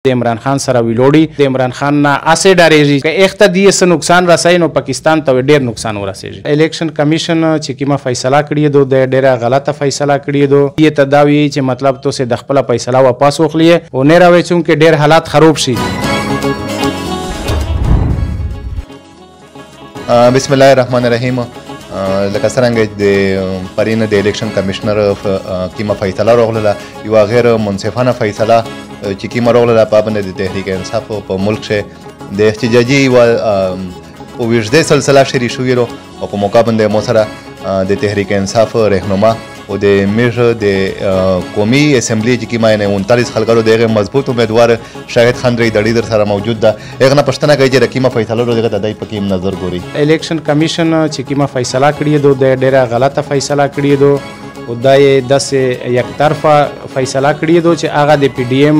د عمران خان سره ویلوړي د عمران خان نه اسې ډارېږي که اخته دې څه نقصان رسوي نو پاکستان ته ډېر نقصان ورسېږي. الیکشن کمیشن چې کومه فیصله کړې ده د ډېره غلطه فیصله کړې ده یې ته دا وایي چې مطلب تاسې د خپله فیصله واپس واخلئ او نه راوایي چونکې ډېر حالات خراب شي. بسم الله الرحمن الرحیم. لکه څرنګه د پرین د الیکشن کمیشنر کومه فیصله راغله یوه غیر منصفانه فیصله چې کومه راغله په باندې د تحریک انصاف په ملک کې د احتجاجي یوه اوږده سلسله شروع شوې ده او په موقع باندې مو سره د تحریک انصاف رهنما او د میر د قومي اسمبلی چې کومه 39 خلکو دغه مضبوط امیدوار شاهد خان دړي در سره موجود ده. هغه نه پښتنه کوي چې کومه فیصله دغه د دای په کوم نظر ګوري. الیکشن کمیشن چې کومه فیصله کړې ده د ډېره غلطه فیصله کړې ده او دا یې داسې یک طرفه فیصله کړې ده چې هغه د پی ډي ایم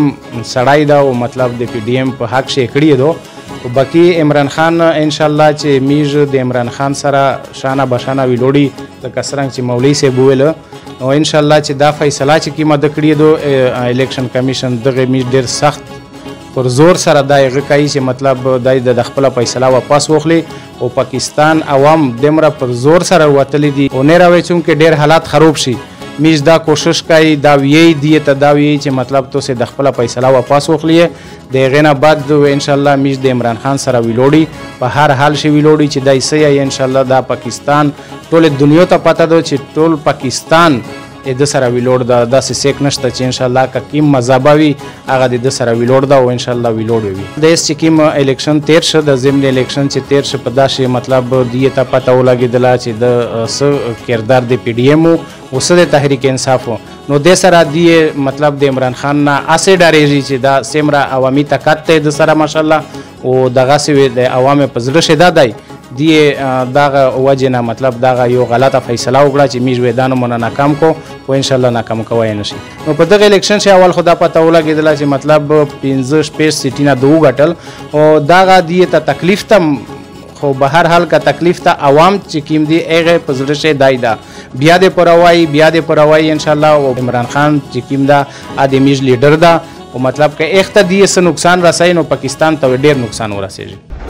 سړی ده او مطلب د پی ډي ایم په حق شي کړې ده او باقي عمران خان ان شاء الله چې میژ د عمران خان سره شانه بشانه ویلوړي لکه څرنګه چې مولوي صاحب وویله نو ان شاء الله چې دا فیصله چې کومه د کړې ده الیکشن کمیشن دغه میژ ډېر سخت پر زور سره دا هغه کوي چې مطلب دای د خپل فیصله واپس واخلي او پاکستان عوام دمره پر زور سره وتلی دي او نه راوي چې ډېر حالات خراب شي. میژ دا کوشش کوي دا وی دی ته دا وی چې مطلب تاسې د خپل فیصله واپس واخلئ د هغې نه بعد ان شاء الله میژ د عمران خان سره ویلوړي په هر حال شي ویلوړي چې دا څه یې ان شاء الله دا پاکستان ټول دنیا ته پته ده چې ټول پاکستان د سره ویلوړ ده داسې سیک نشته چې ان شاء الله که کوم مذهبه وي هغه د سره ویلوړ ده او ان شاء الله ویلوړ وي. د چې کوم الیکشن تیر شه د ضمن الیکشن چې تیر شه په داسې مطلب دې ته پته ولګېدله چې د څه کردار د پی ډي ایم او څه د تحریک انصاف نو د سره دې مطلب د عمران خان نه اسې ډارېږي چې دا سمره عوامي طاقت دی د سره ماشاءالله او دغسې د عوامو په زړه شدا دی دی دغه وجه نه مطلب دغه یو غلطه فیصله وکړه چې میژ ویدانو مونږ ناکام کو او ان شاء الله ناکام کوی نه شي. نو په دغه الیکشن چې اول خدا پته ولګېدله چې مطلب 15 سیټونه د وګټل او دغه دی ته تکلیف ته خو به هر حال که تکلیف ته عوام چې کیم دی هغه په زړه شي دای دا بیا د پروای ان شاء الله او عمران خان چې کیم دا د میژ لیډر دا او مطلب که اخته دی څه نقصان رسوي نو پاکستان ته ډېر نقصان ورسېږي.